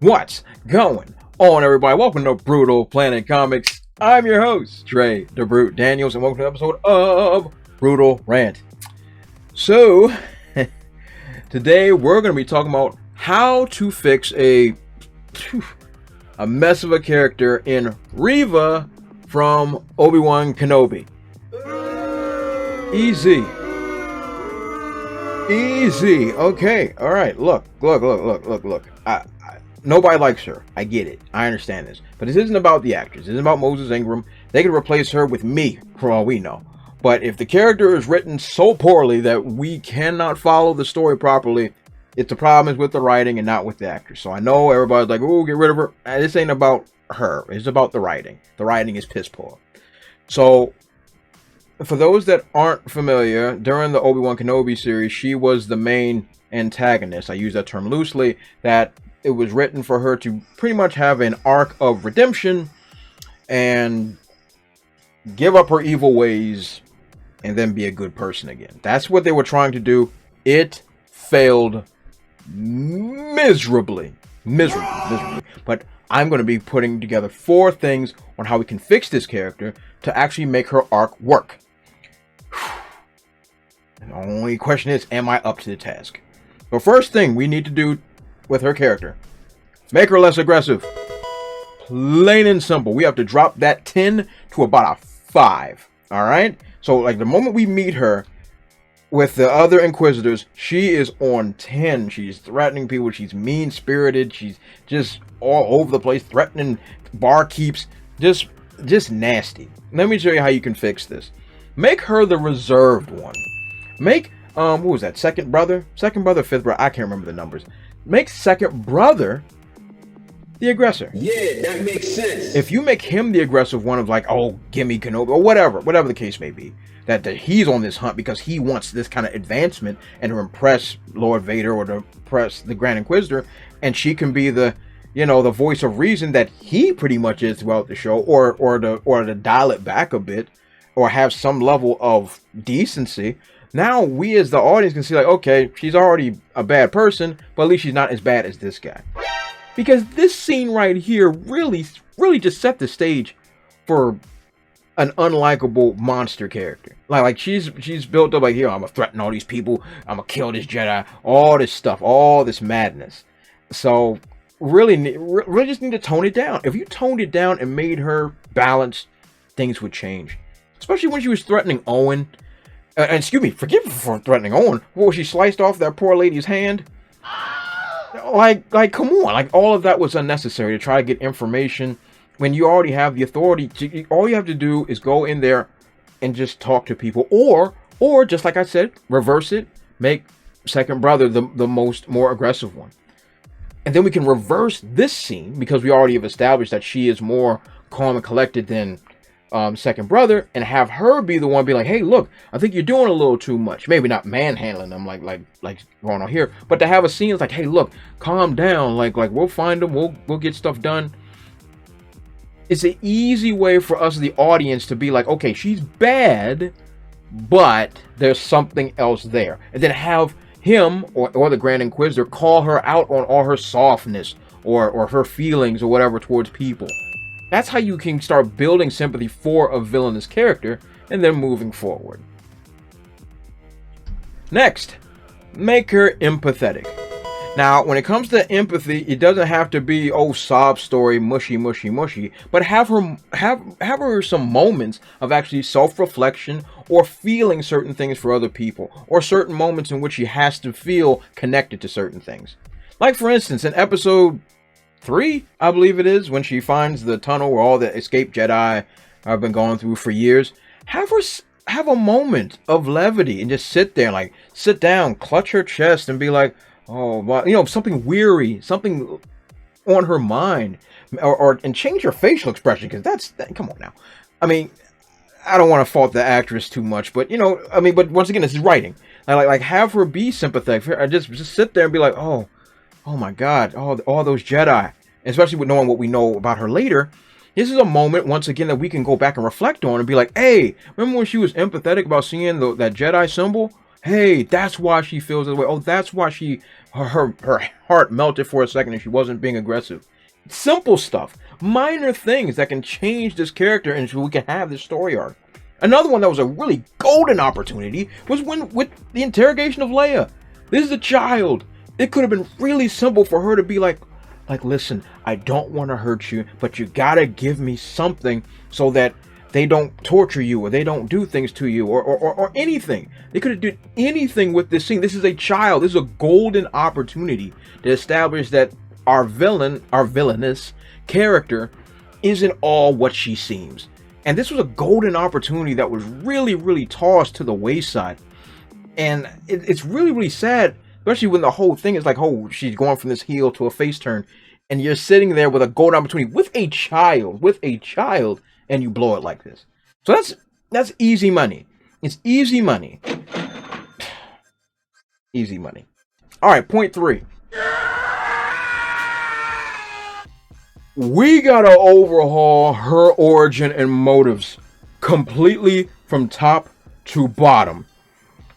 What's going on, everybody? Welcome to Brutal Planet Comics. I'm your host, Trey the Brute Daniels, and welcome to an episode of Brutal Rant. So, today we're going to be talking about how to fix a mess of a character in Reva from Obi-Wan Kenobi. Easy. Okay. All right. Look. Nobody likes her. I get it. I understand this. But this isn't about the actress. This isn't about Moses Ingram. They could replace her with me, for all we know. But if the character is written so poorly that we cannot follow the story properly, the problem is with the writing and not with the actress. So I know everybody's like, oh, get rid of her. This ain't about her. It's about the writing. The writing is piss poor. So, for those that aren't familiar, during the Obi-Wan Kenobi series, she was the main antagonist. I use that term loosely. That it was written for her to pretty much have an arc of redemption and give up her evil ways and then be a good person again. That's what they were trying to do. It failed miserably. But I'm going to be putting together 4 things on how we can fix this character to actually make her arc work. The only question is, am I up to the task? The first thing we need to do with her character, make her less aggressive. Plain and simple. We have to drop that 10 to about a 5. Alright? So, like, the moment we meet her with the other Inquisitors, she is on 10. She's threatening people. She's mean-spirited. She's just all over the place, threatening barkeeps. Just nasty. Let me show you how you can fix this. Make her the reserved one. Make, what was that? Second brother, fifth brother. I can't remember the numbers. Make second brother the aggressor. Yeah, that makes sense. If you make him the aggressive one of like, oh, gimme Kenobi, or whatever the case may be, that he's on this hunt because he wants this kind of advancement and to impress Lord Vader or to impress the Grand Inquisitor, and she can be the, the voice of reason that he pretty much is throughout the show, or to dial it back a bit, or have some level of decency. Now we as the audience can see like, okay, she's already a bad person, but at least she's not as bad as this guy. Because this scene right here really just set the stage for an unlikable monster character. Like she's built up like, here, I'm gonna threaten all these people, I'm gonna kill this Jedi, all this stuff, all this madness. So really just need to tone it down. If you toned it down and made her balanced, things would change. Especially when she was threatening Owen. And excuse me, forgive me for threatening Owen. Well, she sliced off that poor lady's hand. Like, come on. Like, all of that was unnecessary to try to get information when you already have the authority. All you have to do is go in there and just talk to people. Or just like I said, reverse it. Make second brother the more aggressive one. And then we can reverse this scene because we already have established that she is more calm and collected than second brother, and have her be the one be like, hey, look, I think you're doing a little too much. Maybe not manhandling them like going on here, but to have a scene like, hey, look, calm down, like we'll find them, we'll get stuff done. It's an easy way for us, the audience, to be like, okay, she's bad, but there's something else there. And then have him or the Grand Inquisitor call her out on all her softness or her feelings or whatever towards people. That's how you can start building sympathy for a villainous character and then moving forward. Next, make her empathetic. Now, when it comes to empathy, it doesn't have to be, sob story, mushy, but have her some moments of actually self-reflection or feeling certain things for other people, or certain moments in which she has to feel connected to certain things. Like, for instance, in episode 3, I believe it is, when she finds the tunnel where all the escaped Jedi have been going through for years, have a moment of levity and just sit down, clutch her chest and be like, something weary, something on her mind, and change her facial expression, because come on now. I mean, I don't want to fault the actress too much, but but once again, this is writing. Like have her be sympathetic. Just sit there and be like, oh my God, all those Jedi, especially with knowing what we know about her later. This is a moment, once again, that we can go back and reflect on and be like, hey, remember when she was empathetic about seeing that Jedi symbol? Hey, that's why she feels that way. Oh, that's why her heart melted for a second and she wasn't being aggressive. Simple stuff, minor things that can change this character and so we can have this story arc. Another one that was a really golden opportunity was when with the interrogation of Leia. This is a child. It could have been really simple for her to be like, listen, I don't want to hurt you, but you gotta give me something so that they don't torture you or they don't do things to you or anything. They could have done anything with this scene. This is a child. This is a golden opportunity to establish that our villainous character isn't all what she seems. And this was a golden opportunity that was really, really tossed to the wayside. And it's really, really sad, especially when the whole thing is like, oh, she's going from this heel to a face turn. And you're sitting there with a golden opportunity with a child, and you blow it like this. So that's easy money. It's easy money. Easy money. All right, point 3. We gotta overhaul her origin and motives completely from top to bottom.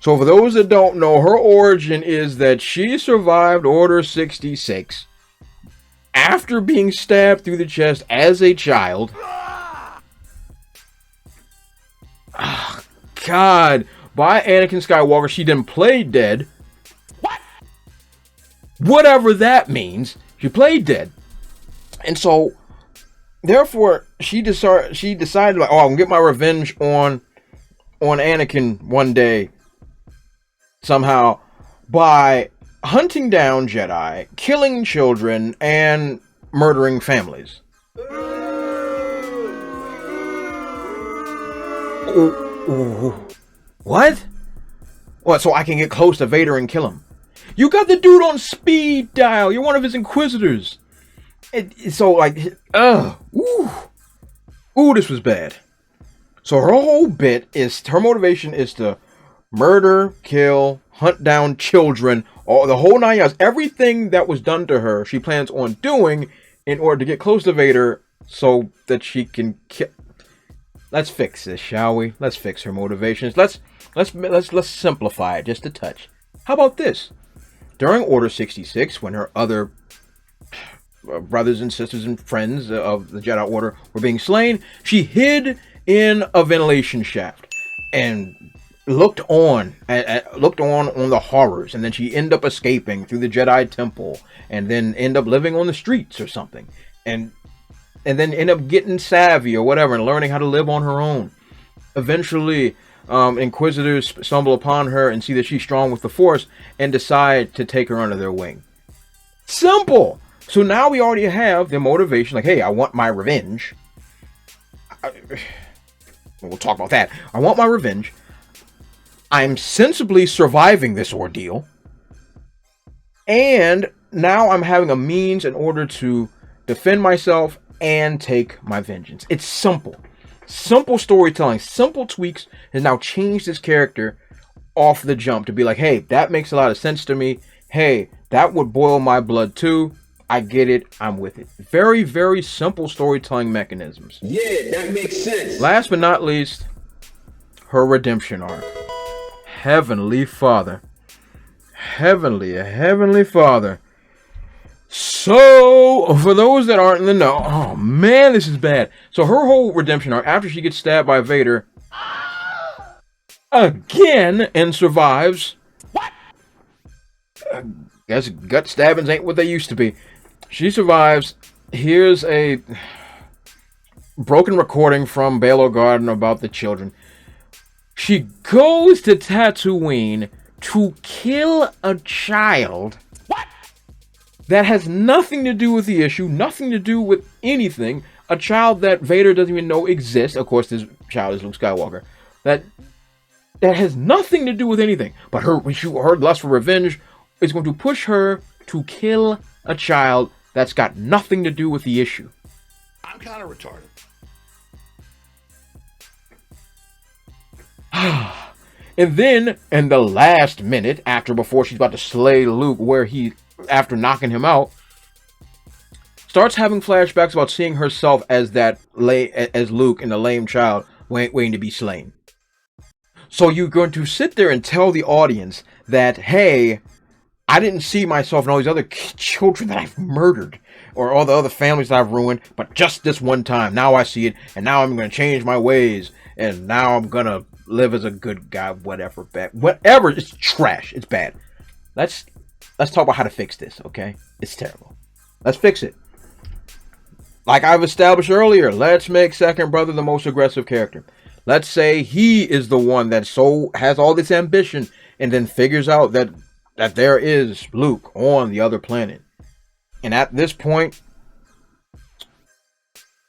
So for those that don't know, her origin is that she survived Order 66 after being stabbed through the chest as a child. Oh, God. By Anakin Skywalker. She then played dead. What? Whatever that means. She played dead. And so, therefore, she decided, like, oh, I'm gonna get my revenge on Anakin one day, somehow, by hunting down Jedi, killing children, and murdering families. What? What, so I can get close to Vader and kill him? You got the dude on speed dial. You're one of his inquisitors. So, like, this was bad. So her whole bit is, her motivation is to murder, kill, hunt down children, all the whole 9 yards. Everything that was done to her, she plans on doing in order to get close to Vader so that she can kill. Let's fix this, shall we? Let's fix her motivations. Let's simplify it just a touch. How about this? During Order 66, when her other brothers and sisters and friends of the Jedi Order were being slain, she hid in a ventilation shaft and looked on the horrors, and then she ended up escaping through the Jedi Temple, and then end up living on the streets or something, and then end up getting savvy or whatever and learning how to live on her own. Eventually, Inquisitors stumble upon her and see that she's strong with the Force and decide to take her under their wing. Simple. So now we already have the motivation, like, hey, I want my revenge. We'll talk about that. I want my revenge. I'm sensibly surviving this ordeal. And now I'm having a means in order to defend myself and take my vengeance. It's simple. Simple storytelling, simple tweaks has now changed this character off the jump to be like, hey, that makes a lot of sense to me. Hey, that would boil my blood too. I get it. I'm with it. Very, very simple storytelling mechanisms. Yeah, that makes sense. Last but not least, her redemption arc. Heavenly Father. Heavenly Father. So, for those that aren't in the know, oh man, this is bad. So her whole redemption arc, after she gets stabbed by Vader again and survives. What? Guess gut stabbings ain't what they used to be. She survives. Here's a broken recording from Bail Organa about the children. She goes to Tatooine to kill a child. What? That has nothing to do with the issue, nothing to do with anything. A child that Vader doesn't even know exists. Of course, this child is Luke Skywalker. That has nothing to do with anything. But her lust for revenge is going to push her to kill a child that's got nothing to do with the issue. I'm kind of retarded. And then, in the last minute, before she's about to slay Luke, after knocking him out, starts having flashbacks about seeing herself as Luke and the lame child waiting to be slain. So you're going to sit there and tell the audience that, hey, I didn't see myself in all these other children that I've murdered or all the other families that I've ruined, but just this one time. Now I see it, and now I'm going to change my ways, and now I'm going to live as a good guy, whatever. Whatever, it's trash. It's bad. Let's talk about how to fix this, okay? It's terrible. Let's fix it. Like I've established earlier, let's make Second Brother the most aggressive character. Let's say he is the one that has all this ambition and then figures out that there is Luke on the other planet. And at this point,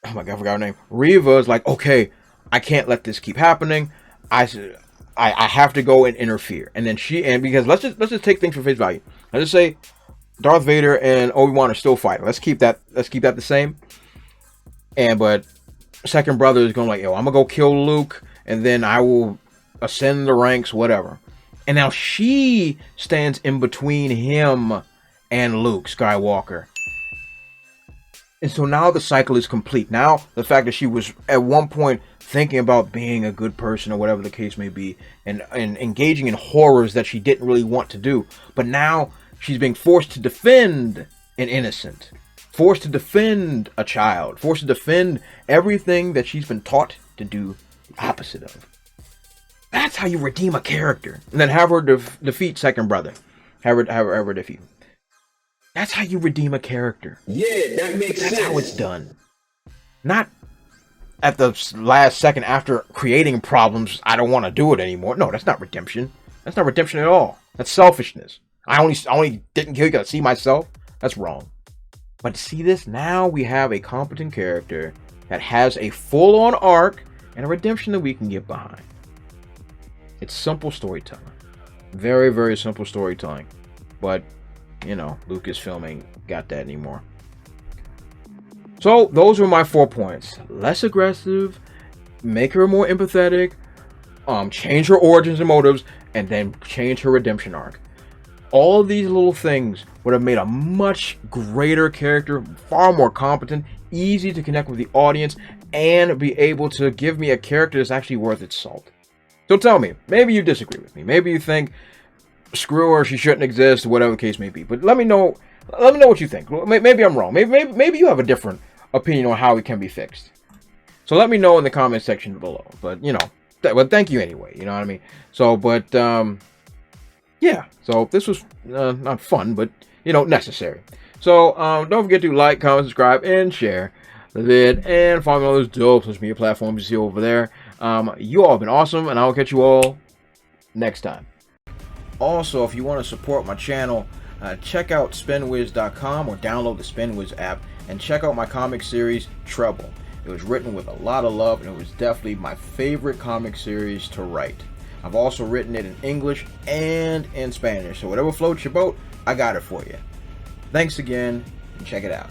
oh my God, I forgot her name. Reva is like, okay, I can't let this keep happening. I have to go and interfere. And then because let's just take things for face value. Let's just say Darth Vader and Obi-Wan are still fighting. Let's keep that the same. But Second Brother is going like, yo, I'm gonna go kill Luke, and then I will ascend the ranks, whatever. And now she stands in between him and Luke Skywalker. And so now the cycle is complete. Now the fact that she was at one point thinking about being a good person or whatever the case may be, and engaging in horrors that she didn't really want to do, but now she's being forced to defend an innocent, forced to defend a child, forced to defend everything that she's been taught to do the opposite of. That's how you redeem a character. And then have her defeat Second Brother. Have her defeat. That's how you redeem a character. Yeah, that makes sense. That's how it's done. Not at the last second after creating problems, I don't want to do it anymore. No, that's not redemption. That's not redemption at all. That's selfishness. I only didn't kill you because I see myself. That's wrong. But to see this, now we have a competent character that has a full-on arc and a redemption that we can get behind. It's simple storytelling. Very, very simple storytelling. But, Lucasfilm ain't got that anymore. So, those were my 4 points. Less aggressive, make her more empathetic, change her origins and motives, and then change her redemption arc. All of these little things would have made a much greater character, far more competent, easy to connect with the audience, and be able to give me a character that's actually worth its salt. So tell me, maybe you disagree with me. Maybe you think, screw her, she shouldn't exist, whatever the case may be. But let me know what you think. Maybe I'm wrong. Maybe you have a different opinion on how it can be fixed. So let me know in the comment section below. But, but thank you anyway. You know what I mean? So, but, yeah. So this was not fun, but, necessary. So, don't forget to like, comment, subscribe, and share the vid. And follow me on those dope social media platforms you see over there. You all have been awesome, and I will catch you all next time. Also, if you want to support my channel, check out spinwiz.com or download the SpinWiz app and check out my comic series, Trouble. It was written with a lot of love, and it was definitely my favorite comic series to write. I've also written it in English and in Spanish, so whatever floats your boat, I got it for you. Thanks again, and check it out.